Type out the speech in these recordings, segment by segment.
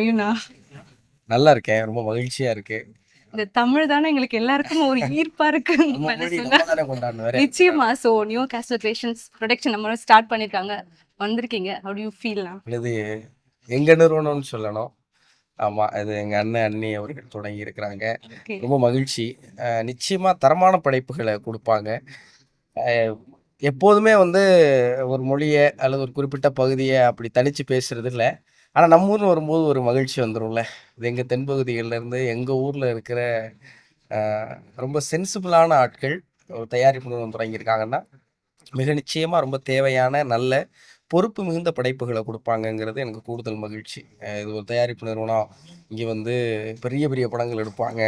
ரவினா? நல்லா இருக்கேன். ரொம்ப மகிழ்ச்சியா இருக்கு. இந்த தமிழ் தானே எங்களுக்கு எல்லாருக்கும் ஒரு ஈர்ப்பா இருக்கு நம்ம மொழி மனசுல. நம்ம தானே கொண்டாடணும். வேற யார் நிச்சயமா. கொண்டாடுறது? So new castle creations production நம்ம ஸ்டார்ட் பண்ணியிருக்காங்க. வந்திருக்கீங்க. How do you feel now? இது எங்க நிறுவனம்னு சொல்லணும். ஆமா. இது எங்க அண்ணன், அண்ணி அவர்கள் தொடங்கி இருக்கிறாங்க. ஓகே. ரொம்ப மகிழ்ச்சி. நிச்சயமா தரமான படைப்புகள குடுப்பாங்க. அ எப்போதுமே வந்து ஒரு மொழிய அல்லது ஒரு குறிப்பிட்ட பகுதிய அப்படி தனிச்சு பேசுறது இல்ல. ஆனா நம்ம ஊர்ன்னு வரும்போது ஒரு மகிழ்ச்சி வந்துரும்ல. இது எங்க தென்பகுதிகள்ல இருந்து எங்க ஊர்ல இருக்கிற அ ரொம்ப சென்சிபிளான ஆட்கள் ஒரு தயாரிப்பு நிறுவனம் தொடங்கியிருக்காங்கன்னா, மிக நிச்சயமா ரொம்ப தேவையான நல்ல பொறுப்பு மிகுந்த படைப்புகள குடுப்பாங்கங்கிறது எனக்கு கூடுதல் மகிழ்ச்சி. இது ஒரு தயாரிப்பு நிறுவனம். இங்க வந்து பெரிய பெரிய படங்கள் எடுப்பாங்க.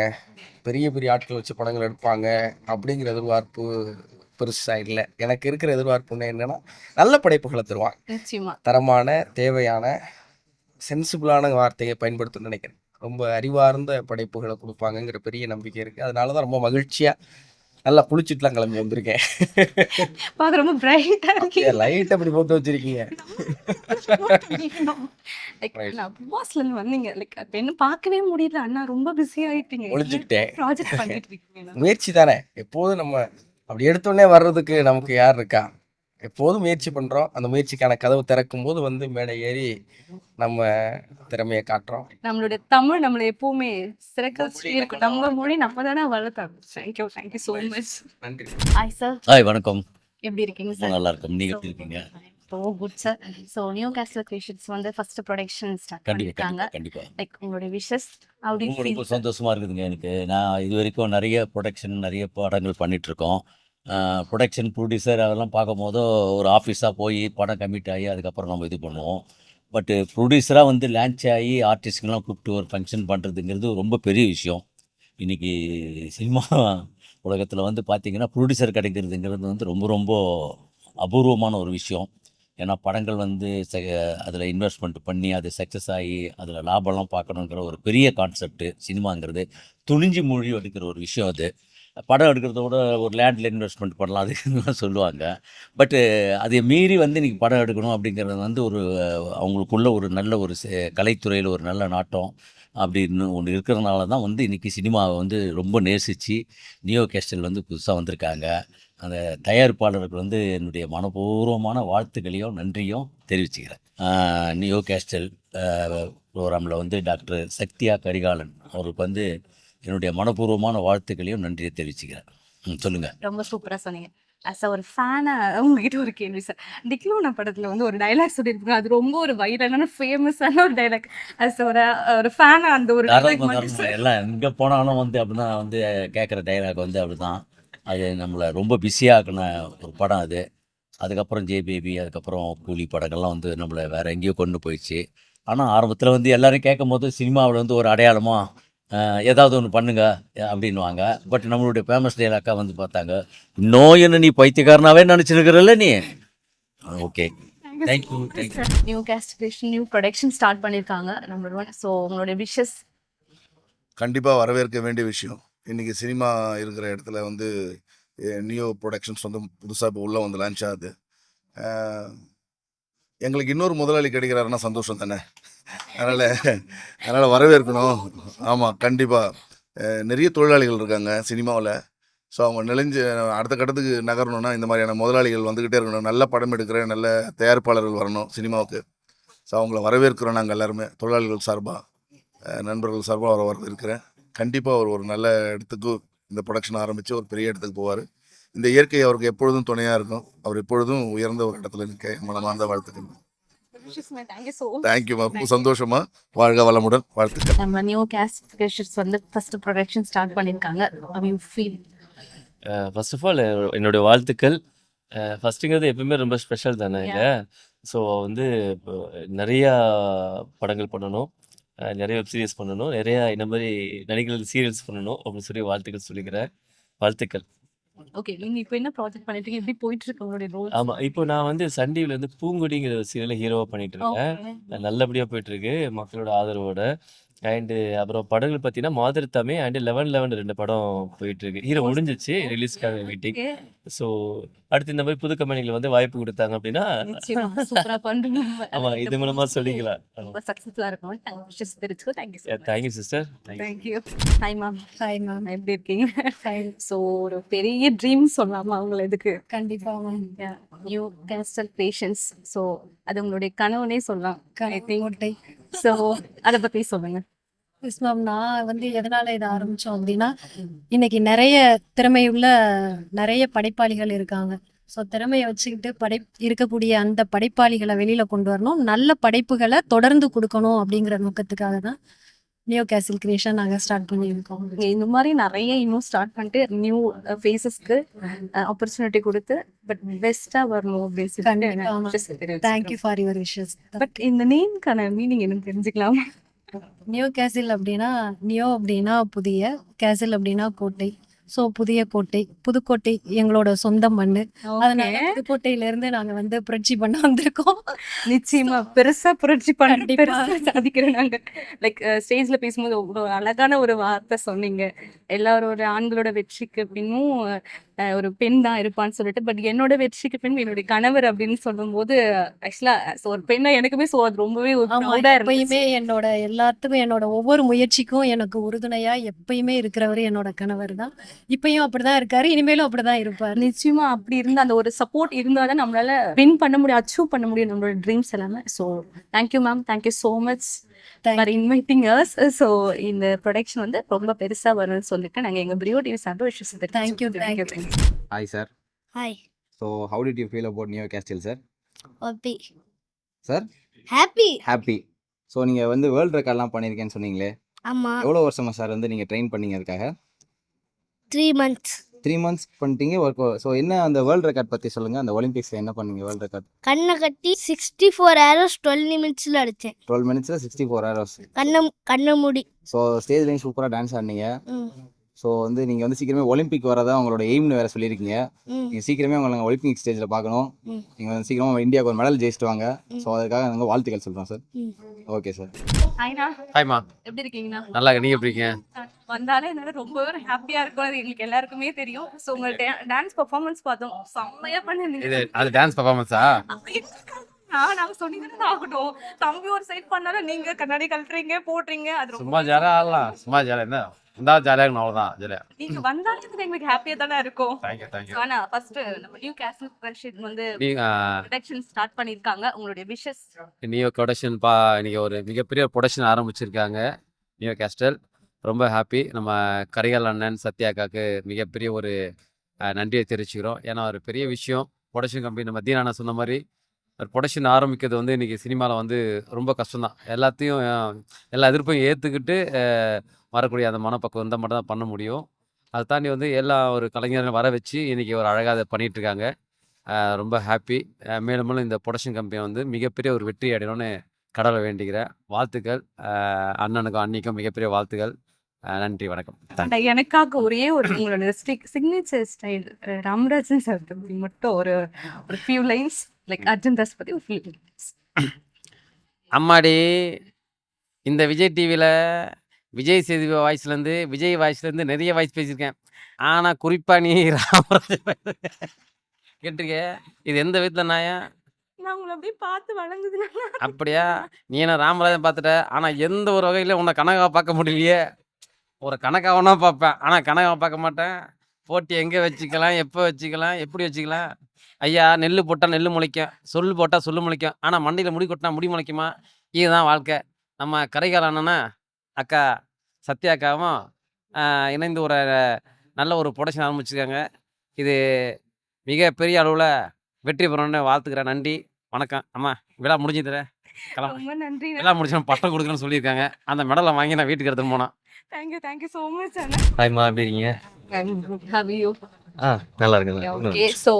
பெரிய பெரிய ஆட்கள வச்சு படங்கள் எடுப்பாங்க. அப்படிங்கிற எதிர்பார்ப்பு பெருசா இல்ல. எனக்கு இருக்கிற எதிர்பார்ப்பு என்னன்னா, நல்ல படைப்புகள தருவாங்க. நிச்சயமா. தரமான, தேவையான, சென்சிபிளான வார்த்தைய பயன்படுத்தணும்னு நெனைக்கிறேன். ரொம்ப அறிவார்ந்த படைப்புகள குடுப்பாங்கங்கிற பெரிய நம்பிக்கை இருக்கு. அதனால தான் ரொம்ப மகிழ்ச்சியா நல்லா குளிச்சுட்டுலாம் கிளம்பி வந்திருக்கேன். பார்க்க ரொம்ப பிரைட்டா அப்படியா இருக்கீங்க. லைட் அப்படி போட்டு வச்சிருக்கீங்க. Like right. நான் பிக் இருந்து வந்தீங்க. லைக் அப்ப என்ன பார்க்கவே முடியல. அண்ணா ரொம்ப பிஸி ஆயிட்டீங்க. என்ன ஒளிஞ்சுக்கிட்டேன். ப்ராஜெக்ட் பண்ணிட்டு இருக்கீங்கண்ணா? முயற்சி தானே. எப்போதும் நம்ம அப்படி எடுத்தோனே வர்றதுக்கு நமக்கு யார் இருக்கா? எப்போதும் முயற்சி பண்றோம். அந்த முயற்சிக்கான கதவு திறக்கும்போது வந்து மேடை ஏறி நம்ம திறமைய காட்டுறோம். நம்மளுடைய தமிழ் நம்மள எப்பவுமே சிறக்க நம்ம வச்சுட்டே மொழி நம்ம இருக்கும். தான் நம்ம மொழி வளர்க்கணும். நம்ம தானே வளர்த்தோம். Thank you so much. நன்றி. Hi sir. ஹாய் வணக்கம். எப்படி இருக்கீங்க ரொம்ப சார்? நல்லா இருக்கும். நீங்க ஸோ எப்படி இருக்கீங்க? Good sir. So new castle creations வந்து ஃபர்ஸ்ட் ப்ரொடக்ஷன் ஸ்டார்ட் கண்டிப்பா, பண்ணியிருக்காங்க. கண்டிப்பா, கண்டிப்பா. லைக் உங்களுடைய விஷஸ் ஹவ் டு யூ ரொம்ப ஃபீல் ரொம்ப சார்? சந்தோஷமா இருக்குதுங்க எனக்கு. நான் இது வரைக்கும் நிறைய ப்ரொடக்ஷன், நிறைய படங்கள் பண்ணிட்டுருக்கோம். ப்ரொடக்ஷன், ப்ரொடியூசர் அதெல்லாம் பார்க்கும்போது ஒரு ஆஃபீஸாக போய் படம் கமிட் ஆகி அதுக்கப்புறம் நம்ம இது பண்ணுவோம். பட்டு ப்ரொடியூசராக வந்து லான்ச் ஆகி ஆர்டிஸ்ட்கெலாம் கூப்பிட்டு ஒரு ஃபங்க்ஷன் பண்ணுறதுங்கிறது ரொம்ப பெரிய விஷயம். இன்றைக்கி சினிமா உலகத்தில் வந்து பார்த்திங்கன்னா ப்ரொடியூசர் கிடைக்கிறதுங்கிறது வந்து ரொம்ப ரொம்ப அபூர்வமான ஒரு விஷயம். ஏன்னா படங்கள் வந்து அதில் இன்வெஸ்ட்மெண்ட் பண்ணி அது சக்ஸஸ் ஆகி அதில் லாபம்லாம் பார்க்கணுங்கிற ஒரு பெரிய கான்செப்ட்டு சினிமாங்கிறது. துணிஞ்சு மொழி எடுக்கிற ஒரு விஷயம் அது. படம் எடுக்கிறத விட ஒரு லேண்டில் இன்வெஸ்ட்மெண்ட் பண்ணலாம் அதுக்குலாம் சொல்லுவாங்க. பட்டு அதை மீறி வந்து இன்றைக்கி படம் எடுக்கணும் அப்படிங்கிறது வந்து ஒரு அவங்களுக்குள்ள ஒரு நல்ல ஒரு கலைத்துறையில் ஒரு நல்ல நாட்டம் அப்படின்னு ஒன்று இருக்கிறதுனால தான் வந்து இன்றைக்கி சினிமாவை வந்து ரொம்ப நேசித்து நியோ கேஸ்டல் வந்து புதுசாக வந்திருக்காங்க. அந்த தயாரிப்பாளருக்கு வந்து என்னுடைய மனப்பூர்வமான வாழ்த்துக்களையும் நன்றியும் தெரிவிச்சுக்கிறேன். நியோ கேஸ்டல் ப்ரோக்ராமில் வந்து டாக்டர் சக்தியா கரிகாலன் அவருக்கு வந்து என்னுடைய மனப்பூர்வமான வாழ்த்துக்களையும் நன்றியை தெரிவிச்சுக்கிறேன். சொல்லுங்கள். ரொம்ப சூப்பரா சொன்னீங்க. அஸ் ஒரு ஃபேனா உங்ககிட்ட ஒரு கேள்வி சார். டிக்லோனா படத்துல வந்து ஒரு டயலாக் சொல்லியிருப்பாங்க. அது ரொம்ப ஒரு வைரலான ஃபேமஸான ஒரு டயலாக். அஸ் ஒரு ஃபேனா அந்த ஒரு டயலாக் தாராளமாக மட்டும் தாராளமாக சார். எல்லாம் எங்கே போனாலும் வந்து அப்படி தான் வந்து கேட்குற டைலாக் வந்து அப்படி தான். அது நம்மளை ரொம்ப பிஸியாக்கின ஒரு படம் அது. அதுக்கப்புறம் ஜே பேபி, அதுக்கப்புறம் கூலி படங்கள்லாம் வந்து நம்மளை வேறு எங்கேயோ கொண்டு போயிடுச்சு. ஆனால் ஆரம்பத்தில் வந்து எல்லோரும் கேட்கும்போது சினிமாவில் வந்து ஒரு அடையாளமாக ஏதாவது ஒன்று பண்ணுங்க அப்படின்வாங்க. பட் நம்மளுடைய ஃபேமஸ் டைலாக்காக வந்து பார்த்தாங்க, இன்னும் என்ன நீ பைத்தியக்காரனாவே நினச்சிருக்கிறல்ல நீ. Okay, thank you thank you. New cast creation new production start பண்ணியிருக்காங்க. நம்பர் 1. ஸோ உங்களுடைய விஷஸ்? கண்டிப்பாக வரவேற்க வேண்டிய விஷயம். இன்றைக்கி சினிமா இருக்கிற இடத்துல வந்து நியோ ப்ரொடக்ஷன்ஸ் வந்து புதுசாக இப்போ உள்ளே வந்து லான்ச் ஆகுது. எங்களுக்கு இன்னொரு முதலாளி கிடைக்கிறாருன்னா சந்தோஷம் தானே. அதனால் வரவேற்கணும். ஆமாம், கண்டிப்பாக நிறைய தொழிலாளிகள் இருக்காங்க சினிமாவில். ஸோ அவங்க நெளிஞ்சு அடுத்த கட்டத்துக்கு நகரணும்னா இந்த மாதிரியான முதலாளிகள் வந்துக்கிட்டே இருக்கணும். நல்ல படம் எடுக்கிற நல்ல தயாரிப்பாளர்கள் வரணும் சினிமாவுக்கு. ஸோ அவங்கள வரவேற்கிறோம் நாங்கள் எல்லாருமே தொழிலாளிகள் சார்பாக, நண்பர்கள் சார்பாக அவரை வரவேற்கிறேன். கண்டிப்பாக அவர் ஒரு நல்ல இடத்துக்கு இந்த ப்ரொடக்ஷன் ஆரம்பித்து ஒரு பெரிய இடத்துக்கு போவார். இந்த இயற்கை அவருக்கு எப்பொழுதும் துணையாக இருக்கும். அவர் எப்பொழுதும் உயர்ந்த ஒரு இடத்துல இருக்க மனமார்ந்த வாழ்த்துக்கள். தேங்க்யூமா, ரொம்ப சந்தோஷமா. வாழ்க வளமுடன், வாழ்த்துக்கள். நம்ம நியூ கேஸ்ட் கிரியேஷன்ஸ் வந்து ஃபர்ஸ்ட் ப்ரொடக்ஷன் ஸ்டார்ட் பண்ணியிருக்காங்க. How you feel? First of all என்னுடைய வாழ்த்துக்கள். ஃபஸ்ட்டுங்கிறது எப்பவுமே ரொம்ப ஸ்பெஷல் தானே இங்கே. ஸோ வந்து இப்போ நிறையா படங்கள் பண்ணணும், நிறைய வெப் சீரிஸ் பண்ணணும், நிறையா இந்த மாதிரி நடிகர்கள் சீரியல்ஸ் பண்ணணும் அப்படின்னு சொல்லி வாழ்த்துக்கள் சொல்லிக்கிறேன். வாழ்த்துக்கள். ஓகே. நீங்க இப்போ என்ன ப்ராஜெக்ட் பண்ணிட்டு இருக்கீங்க? எப்படி போயிட்டு இருக்கு உங்களுடைய ரோல்? ஆமாம், இப்போ நான் வந்து சன் டிவியில் வந்து பூங்கொடிங்கிற ஒரு சீரியலில் ஹீரோவாக பண்ணிட்டு இருக்கேன். ஓகே. நல்லபடியாக போயிட்டுருக்கு மக்களோட ஆதரவோட. அண்டு அப்புறம் படங்கள் பார்த்தீங்கன்னா மாதர்தாமே அண்டு 11 2 படம் போயிட்டு இருக்கு. ஹீரோ முடிஞ்சிச்சு, ரிலீஸ்க்காக வெயிட்டிங். ஓகே. ஸோ அடுத்து இந்த மாதிரி புது கம்பெனிகள் வந்து வாய்ப்பு கொடுத்தாங்க அப்படின்னா, நிச்சயமா சூப்பரா பண்றீங்க. ஆமா இந்த இது மூலமா மூவி சொல்லிக்கலாம். ரொம்ப சக்சஸ்ஃபுல்லா இருக்கணும். விஷஸ் தெரிஞ்சுக்கோ. Thank you so much. Thank you sister. Thank you. Hi ma'am. Hi ma'am. எப்படி இருக்கீங்க? ஃபைன். ஸோ ஒரு பெரிய ட்ரீம் சொல்லலாமா உங்களை இதுக்கு? கண்டிப்பா ma'am. New castle creations. So அது உங்களுடைய கனவுனே சொல்லலாம். I think. கோட்டை. ஸோ அதை பத்தி சொல்லுங்க. Yes ma'am. நான் வந்து எதனால இதை ஆரம்பிச்சோம் அப்படின்னா, இன்னைக்கு நிறைய திறமையுள்ள நிறைய படைப்பாளிகள் இருக்காங்க. ஸோ திறமையை வச்சுக்கிட்டு இருக்கக்கூடிய அந்த படைப்பாளிகளை வெளியில கொண்டு வரணும், நல்ல படைப்புகளை தொடர்ந்து கொடுக்கணும் அப்படிங்கிற நோக்கத்துக்காக தான் நியூ கேசில் கிரியேஷன் நாங்கள் ஸ்டார்ட் பண்ணியிருக்கோம். நீங்க இந்த மாதிரி நிறைய இன்னும் ஸ்டார்ட் பண்ணிட்டு நியூ ஃபேஸஸ்க்கு ஆப்பர்ச்சுனிட்டி கொடுத்து பட் பெஸ்ட்டாக வரணும் அப்படின்னு கண்டிப்பா ma'am. சொல்லிட்டு thank you for your wishes. But இந்த நேம்க்கான மீனிங் என்ன தெரிஞ்சுக்கலாம்? நியூ கேசில் அப்படின்னா, நியோ அப்படின்னா புதிய, கேசில் அப்படின்னா கோட்டை. ஸோ புதிய கோட்டை, புதுக்கோட்டை எங்களோட சொந்த மண்ணு. அதனால புதுக்கோட்டையில இருந்து நாங்க வந்து புரட்சி பண்ண வந்திருக்கோம். நிச்சயமா பெருசா புரட்சி பண்ணி கண்டிப்பா. பெருசா சாதிக்கிறோம் நாங்க. லைக் ஸ்டேஜ்ல பேசும்போது ஒரு அழகான ஒரு வார்த்தை சொன்னீங்க. எல்லாரோட ஆண்களோட வெற்றிக்கு பின்னும் ஒரு பெண் தான் இருப்பான்னு சொல்லிட்டு, பட் என்னோட வெற்றிக்கு பின் என்னுடைய கணவர் அப்படின்னு சொல்லும்போது ஆக்சுவலா ஒரு பெண்ணா எனக்குமே அது ரொம்பவே ஒரு ஆமா, ப்ரௌடா இருந்துச்சு. எப்பயுமே என்னோட எல்லாத்துக்கும் என்னோட ஒவ்வொரு முயற்சிக்கும் எனக்கு உறுதுணையா எப்பயுமே இருக்கிறவர் என்னோட கணவர் தான். இப்பயும் அப்படிதான் இருக்காரு, இனிமேலும் அப்படிதான் இருப்பாரு. நிச்சயமா அப்படி இருந்து அந்த ஒரு சப்போர்ட் இருந்தாதான் நம்மளால வின் பண்ண முடியும், அச்சீவ் பண்ண முடியும் நம்மளோட ட்ரீம்ஸ் எல்லாமே. So thank you ma'am, thank you so much for inviting as. So இந்த ப்ரொடக்ஷன் வந்து ரொம்ப பெருசா வரும்னு சொல்லிட்டு நாங்க எங்க பிரியோ டிவி சார்பில் விஷயம் Thank you, thank you. Hi, sir. Hi, So, how did you feel about Neo Castle, sir? happy. Sir? Happy. Happy. So நீங்கள் வந்து வேர்ல்டு ரெக்கார்ட்லாம் பண்ணியிருக்கேன்னு சொன்னீங்களே, ஆமா, எவ்வளோ வருஷமா சார் வந்து நீங்கள் ட்ரெயின் பண்ணீங்க அதுக்காக? 3 months. 3 months பண்ணிட்டீங்க ஒர்க். ஸோ என்ன அந்த வேர்ல்டு ரெக்கார்ட் பற்றி சொல்லுங்கள். அந்த ஒலிம்பிக்ஸில் என்ன பண்ணீங்க வேர்ல்டு ரெக்கார்ட்? கண்ணை கட்டி 64 hours 12 minutesல அடிச்சேன். 12 minutesல 64 hours. கண்ணை மூடி. ஸோ ஸ்டேஜ்லேயும் சூப்பராக டான்ஸ் ஆடினீங்க. ம், ஸோ வந்து நீங்கள் வந்து சீக்கிரமே ஒலிம்பிக் வரதான் உங்களோட எய்ம்னு வேறு சொல்லியிருக்கீங்க. ம், நீங்கள் சீக்கிரமே உங்களை நாங்கள் ஒலிம்பிக் ஸ்டேஜில் பார்க்கணும். ம். நீங்கள் வந்து சீக்கிரமாக இந்தியாவுக்கு ஒரு மெடல் ஜெயிச்சிட்டு வாங்க. ஸோ அதுக்காக நாங்கள் வாழ்த்துக்கள் சொல்கிறோம் சார். ம். Okay sir. ஹாய்ண்ணா, ஹாய்மா, எப்படி இருக்கீங்கண்ணா? நல்லா இருக்கு. நீங்க எப்படி இருக்கீங்க? வந்தாலே என்னால ரொம்பவே ஹாப்பியா இருக்கும். அது எங்களுக்கு எல்லாருக்குமே தெரியும். ஸோ உங்க டான்ஸ் பெர்ஃபார்மன்ஸ் பார்த்தோம், செம்மையா இது பண்ணிருந்தீங்க. அது டான்ஸ் பர்ஃபார்மன்ஸா? நாங்க சொன்னீங்கன்னா ஆகட்டும். தம்பி ஒரு சைட் பண்ணாலும் நீங்க கண்ணாடி கழட்டுறீங்க, போடுறீங்க. அது சும்மா ரொம்ப ஜாலியாக ஆடலாம். சும்மா ஜாலியாக இருந்தா இருந்தா ஜாலியாக இருக்கணும், அவ்வளோதான். ஜாலியாக. நீங்க வந்தாலே எங்களுக்கு ஹாப்பியா தானே இருக்கும். Thank you thank you. ஆனா ஃபர்ஸ்ட் நம்ம நியூ கேஸ்டில் ஃப்ரெண்ட்ஷிப் வந்து நீ ப்ரொடக்ஷன் ஸ்டார்ட் பண்ணிருக்காங்க. உங்களுடைய விஷஸ். நியோ ப்ரொடக்ஷன் இன்னைக்கு ஒரு மிகப்பெரிய ப்ரொடக்ஷன் ஆரம்பிச்சிருக்காங்க நியோ கேஸ்டல். ரொம்ப ஹாப்பி. நம்ம கரிகால் அண்ணன் சத்யாக்காக்கு மிகப்பெரிய ஒரு நன்றியை தெரிவிச்சுக்கிறோம். ஏன்னா ஒரு பெரிய விஷயம் ப்ரொடக்ஷன் கம்பெனி. நம்ம தீனா அண்ணா சொன்ன மாதிரி ஒரு ப்ரொடக்ஷன் ஆரம்பிக்கிறது வந்து இன்றைக்கி சினிமாவில் வந்து ரொம்ப கஷ்டம்தான். எல்லாத்தையும் எல்லா எதிர்ப்பையும் ஏற்றுக்கிட்டு வரக்கூடிய அந்த மனப்பக்குவம் இருந்தால் மட்டும் தான் பண்ண முடியும். அதை தாண்டி வந்து எல்லா ஒரு கலைஞர்கள் வர வச்சு இன்றைக்கி ஒரு அழகாக அதை பண்ணிகிட்ருக்காங்க. ரொம்ப ஹாப்பி. மேலும் மேலும் இந்த ப்ரொடக்ஷன் கம்பெனி வந்து மிகப்பெரிய ஒரு வெற்றி அடையணும்னு கடவுளை வேண்டிக்கிறேன். வாழ்த்துக்கள். அண்ணனுக்கும் அன்னிக்கும் மிகப்பெரிய வாழ்த்துக்கள். நன்றி, வணக்கம். ஆனா எனக்காக ஒரே ஒரு உங்களோட சிக்னேச்சர் ஸ்டைல் ராமராஜன் சார் பத்தி மட்டும் ஒரு ஒரு few lines, like Arjun Das பத்தி ஒரு ஃபியூ லைன்ஸ். அம்மாடி, இந்த விஜய் டிவியில் விஜய் சேதுபதி வாய்ஸ்லேருந்து விஜய் வாய்ஸ்லேருந்து நிறைய வாய்ஸ் பேசியிருக்கேன். ஆனால் குறிப்பாக நீ ராமராஜன் கேட்டிருக்க. இது எந்த விதத்தில் நாயா? நான் உங்களை அப்படியே பார்த்து வளர்ந்ததுனால. அப்படியா? நீ என்ன ராமராஜன் பார்த்துட்ட, ஆனால் எந்த ஒரு வகையில் உன்னை கனகாவை பார்க்க முடியலையே. ஒரு கணக்காவனா பார்ப்பேன், ஆனால் கனகாவை பார்க்க மாட்டேன். போட்டி எங்கே வச்சுக்கலாம், எப்போ வச்சுக்கலாம், எப்படி வச்சுக்கலாம்? ஐயா, நெல் போட்டால் நெல் முளைக்கும், சொல் போட்டால் சொல்லு முளைக்கும், ஆனால் மண்டையில் முடி கொட்டினா முடி முளைக்குமா? இதுதான் வாழ்க்கை. நம்ம கரைகால் அண்ணனா அக்கா சத்யா அக்காவும் இணைந்து ஒரு நல்ல ஒரு ப்ரொடக்ஷன் ஆரம்பிச்சிருக்காங்க. இது மிக பெரிய அளவில் வெற்றி பெறணும்னு வாழ்த்துக்கிறேன். நன்றி, வணக்கம். அம்மா, விழா முடிஞ்சுதுல கிளம்ப. ரொம்ப நன்றி. விழா முடிச்சு பட்டம் கொடுக்குறேன்னு சொல்லியிருக்காங்க. அந்த மெடலை வாங்கி நான் வீட்டுக்கு எடுத்துன்னு போனேன். தேங்க்யூ ஸோ மச் அண்ணா. ஹாய்மா, எப்படி இருக்கீங்க? How are you? நல்லா இருக்குங்க. Okay, so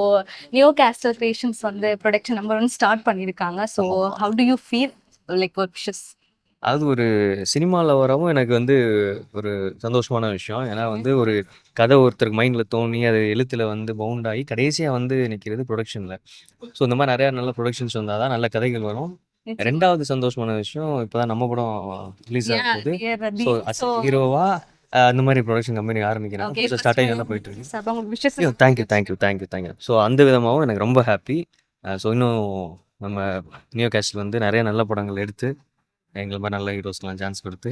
new castle creations வந்து ப்ரொடக்ஷன் நம்பர் 1 ஸ்டார்ட் பண்ணியிருக்காங்க. So how to you feel, like ஒரு விஷஸ்? அது ஒரு சினிமாவில் வரவும் எனக்கு வந்து ஒரு சந்தோஷமான விஷயம். ஏன்னா வந்து ஒரு கதை ஒருத்தருக்கு மைண்டில் தோணி அது எழுத்தில் வந்து பவுண்ட் ஆகி கடைசியாக வந்து நிற்கிறது ப்ரொடக்ஷனில். ஸோ இந்த மாதிரி நிறையா நல்ல ப்ரொடக்ஷன்ஸ் வந்தால் தான் நல்ல கதைகள் வரும். ரெண்டாவது சந்தோஷமான விஷயம் இப்போதான் நம்ம படம் ரிலீஸ் ஆக போகுது. ஸோ ஸோ ஹீரோவா அந்த மாதிரி ப்ரொடக்ஷன் கம்பெனி ஆரம்பிக்கிறாங்க. ஓகே ஸோ ஸ்டார்டிங் நல்லா போயிட்டு இருக்கு. உங்களுக்கு விஷஸ் தேங்க்யூ. ஸோ அந்த விதமாகவும் எனக்கு ரொம்ப ஹாப்பி. ஸோ இன்னும் நம்ம நியோ கேஸ்டில் வந்து நிறைய நல்ல படங்கள் எடுத்து எங்களை மாதிரி நல்ல ஹீரோஸ்லாம் சான்ஸ் கொடுத்து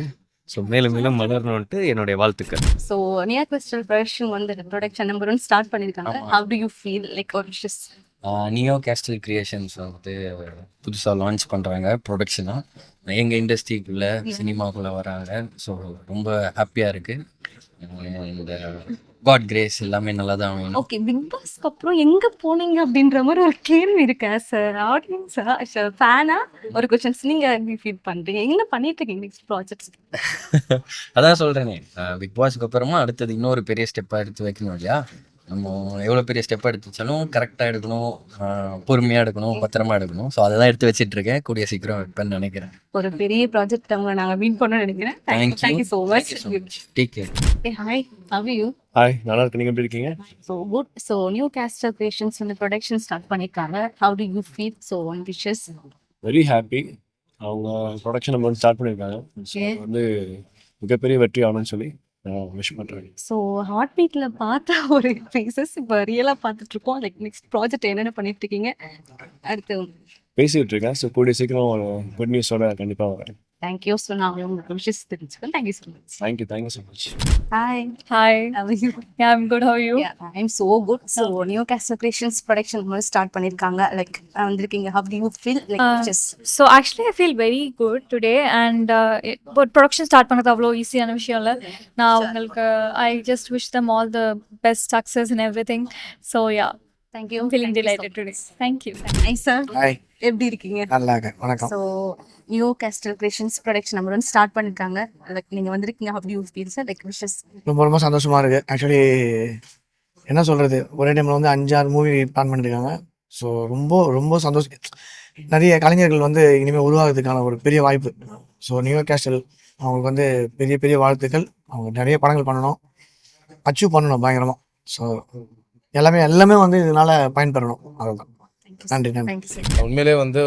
ஸோ மேலும் மேலும் வளரணுன்ட்டு என்னுடைய வாழ்த்துக்கள். ஸோ நியா கிறிஸ்டல் ப்ரொடக்ஷன் வந்து ப்ரொடக்ஷன் நம்பர் 1 ஸ்டார்ட் பண்ணியிருக்காங்க. How do you feel like ஒரு விஷஸ்? நியோ கேஸ்டல் கிரியேஷன்ஸ் வந்து புதுசாக லான்ச் பண்ணுறாங்க ப்ரொடக்ஷனாக எங்கள் இண்டஸ்ட்ரிக்குள்ளே சினிமாக்குள்ளே வராங்க. ஸோ ரொம்ப ஹாப்பியாக இருக்குது. இந்த காட் கிரேஸ் எல்லாமே நல்லா தான் வேணும். ஓகே, பிக் பாஸ்க்கு அப்புறம் எங்க போனீங்க அப்படின்ற மாதிரி ஒரு கேள்வி இருக்கு. சார் ஆடியன்ஸா ஃபேனா ஒரு கொஸ்டின்ஸ் நீங்க எப்படி ஃபீல் பண்றீங்க? என்ன பண்ணிட்டு இருக்கீங்க நெக்ஸ்ட் ப்ராஜெக்ட்ஸ்? அதான் சொல்கிறேனே, பிக் பாஸ்க்கு அப்புறமா அடுத்தது இன்னொரு பெரிய ஸ்டெப்பாக எடுத்து வைக்கணும் இல்லையா? நம்ம எவ்வளோ பெரிய ஸ்டெப் எடுத்து வச்சாலும் கரெக்டாக எடுக்கணும், பொறுமையாக எடுக்கணும், பத்திரமா எடுக்கணும். ஸோ அதை தான் எடுத்து வச்சிட்டு இருக்கேன். கூடிய சீக்கிரம் வைப்பேன்னு நினைக்கிறேன். ஒரு பெரிய ப்ராஜெக்ட் அவங்க நாங்க மீட் பண்ணணும்னு நினைக்கிறேன். Thank you so much. Take care. Hi, how you? Hi, நல்லா இருக்கு. நீங்கள் எப்படி இருக்கீங்க? So good. So new castle creations வந்து ப்ரொடக்ஷன் ஸ்டார்ட் பண்ணியிருக்காங்க. How do you feel? So one wishes. Very happy. அவங்க ப்ரொடக்ஷன் நம்ம வந்து ஸ்டார்ட் பண்ணியிருக்காங்க. ஸோ வந்து மிகப்பெரிய வெற்றி ஆகணும்னு சொல்லி விஷ் பண்ணுறேன். ஸோ ஹார்ட் பீட்ல பார்த்த ஒரு ஃபேஸஸ் இப்போ ரியலாக பார்த்துட்டு இருக்கோம். லைக் நெக்ஸ்ட் ப்ராஜெக்ட் என்னென்ன பண்ணிட்டு இருக்கீங்க அடுத்து? பேசிகிட்டு இருக்கேன். ஸோ கூடிய சீக்கிரம் ஒரு குட் நியூஸோட கண்டிப்பாக வரேன். தேங்க்யூ. ஸோ நான் உங்களுக்கு விஷஸ் தெரிஞ்சுக்கிறேன். Thank you so much. Thank you so much. Hi. Hi. How are you? Yeah, I'm good. How are you? Yeah, I'm so good. So new castle creations production வந்து start பண்ணியிருக்காங்க. Like வந்திருக்கீங்க. How do you feel? Like just So actually I feel very good today and but production start பண்ணது அவ்வளோ ஈஸியான விஷயம் இல்லை. நான் உங்களுக்கு I just wish them all the best success and everything. So yeah, thank you. I'm feeling delighted today. Thank you. Nice sir. Hi, எப்படி இருக்கீங்க? நல்லா இருக்கேன். வணக்கம். So new castle creations production number 1 start பண்ணியிருக்காங்க. லைக் நீங்கள் வந்திருக்கீங்க. How do you feel sir? Like wishes. ரொம்ப சந்தோஷமா இருக்கு. ஆக்சுவலி என்ன சொல்றது, ஒரே டைம்ல வந்து 5-6 மூவி பிளான் பண்ணியிருக்காங்க. ஸோ ரொம்ப சந்தோஷம். நிறைய கலைஞர்கள் வந்து இனிமேல் உருவாகிறதுக்கான ஒரு பெரிய வாய்ப்பு. ஸோ நியூ கேஸ்டல் அவங்களுக்கு வந்து பெரிய பெரிய வாழ்த்துக்கள். அவங்க நிறைய படங்கள் பண்ணணும், அச்சீவ் பண்ணணும் பயங்கரமாக. ஸோ எல்லாமே வந்து இதனால பயன்பெறணும். அவ்வளோதான். நன்றி. Thank you sir. உண்மையிலே வந்து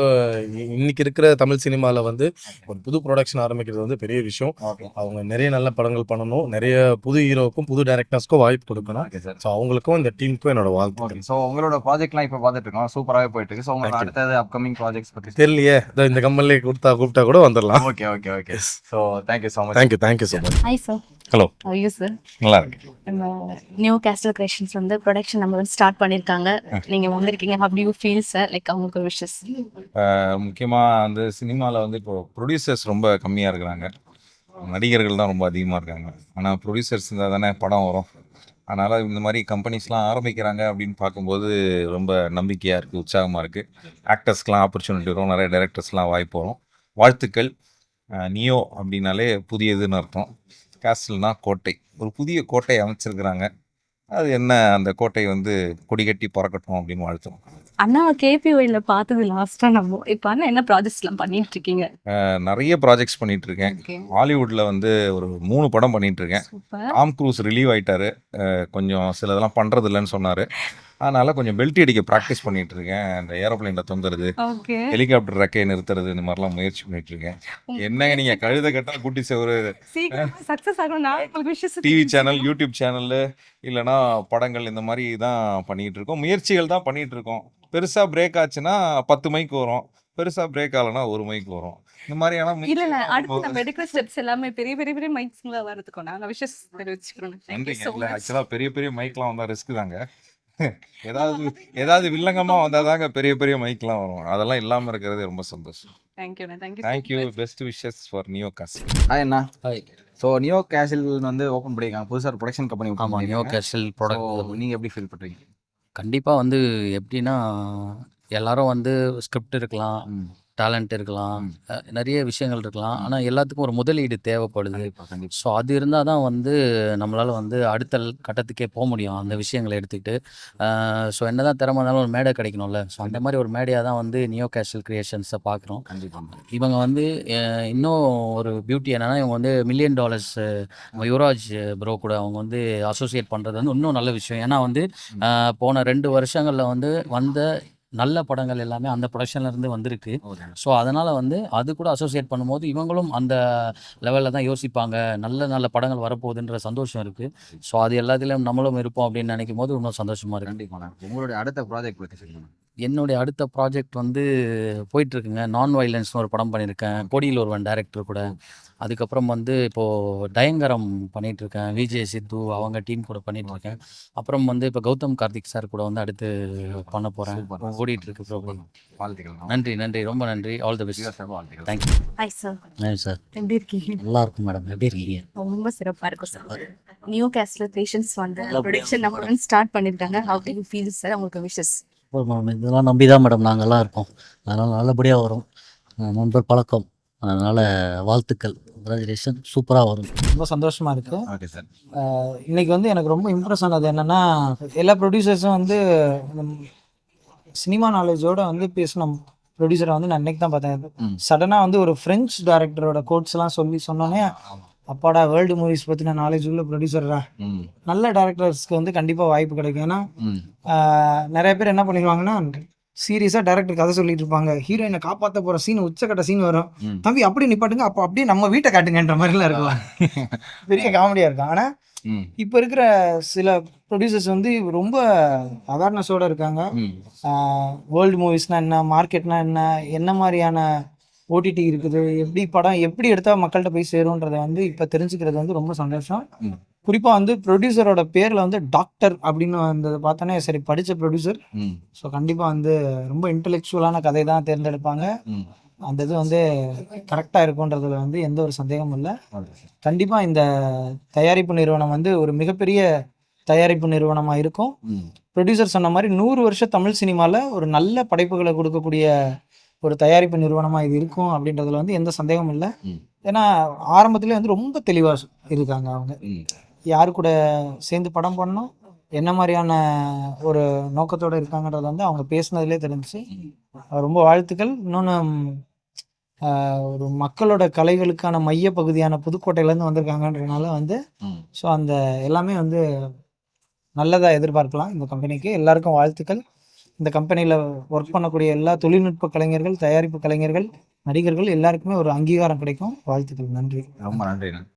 இன்னைக்கு இருக்கிற தமிழ் சினிமாவில் வந்து ஒரு புது ப்ரொடக்ஷன் ஆரம்பிக்கிறது வந்து பெரிய விஷயம். அவங்க நிறைய நல்ல படங்கள் பண்ணணும், நிறைய புது ஹீரோவுக்கும் புது டைரக்டர்ஸ்க்கும் வாய்ப்பு கொடுக்கணும். ஸோ அவங்களுக்கும் இந்த டீமுக்கும் என்னோட வாழ்த்துக்கள். ஸோ உங்களோட ப்ராஜெக்ட்லாம் இப்போ பார்த்துட்டு இருக்கோம், சூப்பராகவே போயிட்டு இருக்கு. ஸோ உங்களுக்கு அடுத்தது அப்கமிங் ப்ராஜெக்ட்ஸ் பற்றி தெரியலையே, இந்த கம்பெனிலே கூப்பிட்டா கூட வந்துடலாம். Okay. So thank you so much. Thank you so much. Hi sir. Hello. How are you sir? நல்லா இருக்கு. நம்ம நியூ கேஸ்டல் கிரியேஷன்ஸ் வந்து ப்ரொடக்ஷன் நம்பர் 1 ஸ்டார்ட் பண்ணியிருக்காங்க. நீங்க வந்திருக்கீங்க. How do you feel sir? Like அவங்களுக்கு ஒரு விஷஸ். முக்கியமாக வந்து சினிமாவில் வந்து இப்போ ப்ரொடியூசர்ஸ் ரொம்ப கம்மியாக இருக்கிறாங்க, நடிகர்கள் தான் ரொம்ப அதிகமாக இருக்காங்க. ஆனால் ப்ரொடியூசர்ஸ் இருந்தால் தானே படம் வரும். அதனால் இந்த மாதிரி கம்பெனிஸ்லாம் ஆரம்பிக்கிறாங்க அப்படின்னு பார்க்கும்போது ரொம்ப நம்பிக்கையாக இருக்குது, உற்சாகமாக இருக்குது. ஆக்டர்ஸ்க்கெலாம் ஆப்பர்ச்சுனிட்டி வரும், நிறைய டைரக்டர்ஸ்லாம் வாய்ப்பு வரும். வாழ்த்துக்கள். நியோ அப்படின்னாலே புதியதுன்னு அர்த்தம். கேஸ்டல்னா கோட்டை, ஒரு புதிய கோட்டை அமைச்சிருக்கிறாங்க. அது என்ன, அந்த கோட்டை வந்து கொடி கட்டி பறக்கட்டும் அப்படின்னு வாழ்த்தும். அண்ணா கேபிஒய்ல பார்த்தது லாஸ்டா நம்ம. இப்போ அண்ணா என்ன ப்ராஜெக்ட்ஸ்லாம் பண்ணிட்டு இருக்கீங்க? நிறைய ப்ராஜெக்ட்ஸ் பண்ணிட்டு இருக்கேன். Okay. ஹாலிவுட்டில் வந்து ஒரு 3 படம் பண்ணிட்டு இருக்கேன். சூப்பர். டாம் க்ரூஸ் ரிலீவ் ஆயிட்டாரு. கொஞ்சம் சிலதெல்லாம் பண்ணுறது இல்லைன்னு சொன்னார். அதனால் கொஞ்சம் பெல்ட் அடிக்க ப்ராக்டிஸ் பண்ணிட்டு இருக்கேன். இந்த ஏரோப்ளைனில் தொங்குறது, ஓகே. ஹெலிகாப்டர் ரெக்கையை நிறுத்துறது, இந்த மாதிரிலாம் முயற்சி பண்ணிட்டு இருக்கேன். என்னங்க நீங்கள் கழுத கட்டா குட்டி ஒரு சீக்கிரம் சக்சஸ் ஆகணும். நான் உங்களுக்கு wishes. TV channel, YouTube channel, இல்லைனா படங்கள், இந்த மாதிரி தான் பண்ணிகிட்டு இருக்கோம். முயற்சிகள் தான் பண்ணிகிட்டு இருக்கோம். பெருசாக பிரேக் ஆச்சுன்னா 10 மைக் வரும், பெருசாக பிரேக் ஆகலைன்னா 1 மைக் வரும். இந்த மாதிரியான இல்ல அடுத்து நம்ம எடுக்கிற ஸ்டெப்ஸ் எல்லாமே பெரிய பெரிய பெரிய மைக்ஸ்ல வரதுக்கும் நாங்க விஷஸ் தெரிவிச்சுக்கிறோம். நன்றிங்க. இல்லை ஆக்சுவலாக பெரிய பெரிய மைக்லாம் வந்தால் ரிஸ்க் தாங்க. ஏதாவது வில்லங்கமாக வந்தால் தாங்க பெரிய பெரிய மைக்லாம் வரும். அதெல்லாம் இல்லாமல் இருக்கிறது ரொம்ப சந்தோஷம். Thank you. Best wishes for neo castle. Hi Anna. Hi. So neo castle வந்து ஓப்பன் பண்ணியிருக்காங்க, புதுசாக ப்ரொடக்ஷன் கம்பெனி. ஆமாம், நியோ கேஸ்டல் ப்ராடக்ட். நீங்கள் எப்படி ஃபீல் பண்ணுறீங்க? கண்டிப்பாக வந்து எப்படின்னா, எல்லாரும் வந்து ஸ்கிரிப்ட் இருக்கலாம், டேலண்ட் இருக்கலாம், நிறைய விஷயங்கள் இருக்கலாம். ஆனால் எல்லாத்துக்கும் ஒரு முதலீடு தேவைப்படுது. ஸோ அது இருந்தால் தான் வந்து நம்மளால் வந்து அடுத்த கட்டத்துக்கே போக முடியும் அந்த விஷயங்களை எடுத்துக்கிட்டு. ஸோ என்ன தான் திறமை இருந்தாலும் ஒரு மேடை கிடைக்கணும்ல. ஸோ அந்த மாதிரி ஒரு மேடையாக தான் வந்து நியோ கேஸ்டல் கிரியேஷன்ஸை பார்க்குறோம். கண்டிப்பாக. இவங்க வந்து இன்னும் ஒரு பியூட்டி என்னென்னா, இவங்க வந்து $1 million யுவராஜ் ப்ரோ கூட அவங்க வந்து அசோசியேட் பண்ணுறது வந்து இன்னும் நல்ல விஷயம். ஏன்னா வந்து போன 2 வருஷங்களில் வந்து வந்த நல்ல படங்கள் எல்லாமே அந்த ப்ரொடக்ஷன்லேருந்து வந்திருக்கு. ஸோ அதனால் வந்து அது கூட அசோசியேட் பண்ணும்போது இவங்களும் அந்த லெவலில் தான் யோசிப்பாங்க. நல்ல நல்ல படங்கள் வரப்போகுதுன்ற சந்தோஷம் இருக்குது. ஸோ அது எல்லாத்துலேயும் நம்மளும் இருப்போம் அப்படின்னு நினைக்கும் போது இன்னும் சந்தோஷமாக இருக்குது. கண்டிப்பாண்ணா. உங்களுடைய அடுத்த ப்ராஜெக்ட் பற்றி சொல்லுங்க. என்னுடைய அடுத்த ப்ராஜெக்ட் வந்து போயிட்டுருக்குங்க. நான் வயலன்ஸ்னு ஒரு படம் பண்ணியிருக்கேன். கோடியில் ஒருவன் டைரக்டர் கூட. அதுக்கப்புறம் வந்து இப்போது டயங்கரம் பண்ணிகிட்ருக்கேன். விஜய் சித்து அவங்க டீம் கூட பண்ணிகிட்ருக்கேன். அப்புறம் வந்து இப்போ கௌதம் கார்த்திக் சார் கூட வந்து அடுத்து பண்ண போகிறேன். ஓடிட்டுருக்கு ப்ரோக்ராம். வாழ்த்துக்கள். நன்றி நன்றி, ரொம்ப நன்றி. All the best. வாழ்த்துக்கள். தேங்க்யூ. ஹாய் சார், நன்றி சார். எப்படி இருக்கீங்க? நல்லா இருக்கும் மேடம். எப்படி இருக்கீங்க? ரொம்ப சிறப்பா இருக்கும் சார். நியூ கேஸ்ட்ல பேஷன்ஸ் வந்து ப்ரொடக்ஷன் நம்ம ஸ்டார்ட் பண்ணிருக்காங்க. How do you feel sir? உங்களுக்கு விஷஸ். மேடம் இதெல்லாம் நம்பி தான் மேடம் நாங்கள்லாம் இருக்கோம். அதனால் நல்லபடியாக வரும். நண்பர் பழக்கம், அதனால் வாழ்த்துக்கள். கங்க்ராச்சுலேஷன், சூப்பராக வரும். ரொம்ப சந்தோஷமா இருக்கு. Okay sir. இன்னைக்கு வந்து எனக்கு ரொம்ப இம்ப்ரெஸ் ஆனது என்னன்னா, எல்லா ப்ரொடியூசர்ஸும் வந்து சினிமா நாலேஜோட வந்து பேசின ப்ரொடியூசரை வந்து நான் இன்னைக்கு தான் பார்த்தேன். சடனாக வந்து ஒரு ஃப்ரெஞ்ச் டைரக்டரோட கோட்ஸ்லாம் சொன்னோன்னே, அப்பாடா வேர்ல்டு மூவிஸ் பற்றின நாலேஜ் உள்ள ப்ரொடியூசரா. நல்ல டைரக்டர்ஸ்க்கு வந்து கண்டிப்பாக வாய்ப்பு கிடைக்கும். ஏன்னா நிறைய பேர் என்ன பண்ணிடுவாங்கன்னா, சீரியஸாக டைரக்டர் கதை சொல்லிட்டு இருப்பாங்க. ஹீரோயினை காப்பாற்ற போகிற சீன், உச்சக்கட்ட சீன் வரும். தம்பி அப்படி நிப்பாட்டுங்க, அப்போ அப்படியே நம்ம வீட்டை காட்டுங்கன்ற மாதிரிலாம் இருக்கலாம். பெரிய காமெடியாக இருக்கும். ஆனால் இப்போ இருக்கிற சில ப்ரொடியூசர்ஸ் வந்து ரொம்ப அவேர்னஸோடு இருக்காங்க. வேர்ல்டு மூவிஸ்னால் என்ன, மார்க்கெட்னா என்ன, என்ன மாதிரியான ஓடிடி இருக்குது, எப்படி படம் எப்படி எடுத்தால் மக்கள்கிட்ட போய் சேரும்ன்றதை வந்து இப்போ தெரிஞ்சுக்கிறது வந்து ரொம்ப சந்தோஷம். குறிப்பாக வந்து ப்ரொடியூசரோட பேரில் வந்து டாக்டர் அப்படின்னு வந்ததை பார்த்தோன்னே சரி படித்த ப்ரொடியூசர். ஸோ கண்டிப்பாக வந்து ரொம்ப இன்டெலெக்சுவலான கதை தான் தேர்ந்தெடுப்பாங்க. அந்த இது வந்து கரெக்டாக இருக்குன்றதுல வந்து எந்த ஒரு சந்தேகமும் இல்லை. கண்டிப்பாக இந்த தயாரிப்பு நிறுவனம் வந்து ஒரு மிகப்பெரிய தயாரிப்பு நிறுவனமாக இருக்கும். ப்ரொடியூசர் சொன்ன மாதிரி 100 வருஷம் தமிழ் சினிமாவில் ஒரு நல்ல படைப்புகளை கொடுக்கக்கூடிய ஒரு தயாரிப்பு நிறுவனமாக இது இருக்கும் அப்படின்றதுல வந்து எந்த சந்தேகமும் இல்லை. ஏன்னா ஆரம்பத்துலேயே வந்து ரொம்ப தெளிவாக இருக்காங்க. அவங்க யாரு கூட சேர்ந்து படம் பண்ணணும், என்ன மாதிரியான ஒரு நோக்கத்தோடு இருக்காங்கன்றது வந்து அவங்க பேசுனதுலேயே தெரிஞ்சிச்சு. ரொம்ப வாழ்த்துக்கள். இன்னொன்று ஒரு மக்களோட கலைகளுக்கான மைய பகுதியான புதுக்கோட்டையிலேருந்து வந்திருக்காங்கன்றதுனால வந்து ஸோ அந்த எல்லாமே வந்து நல்லதாக எதிர்பார்க்கலாம் இந்த கம்பெனிக்கு. எல்லாருக்கும் வாழ்த்துக்கள். இந்த கம்பெனியில் ஒர்க் பண்ணக்கூடிய எல்லா தொழில்நுட்ப கலைஞர்கள், தயாரிப்பு கலைஞர்கள், நடிகர்கள் எல்லாருக்குமே ஒரு அங்கீகாரம் கிடைக்கும். வாழ்த்துக்கள். நன்றி. ரொம்ப நன்றி.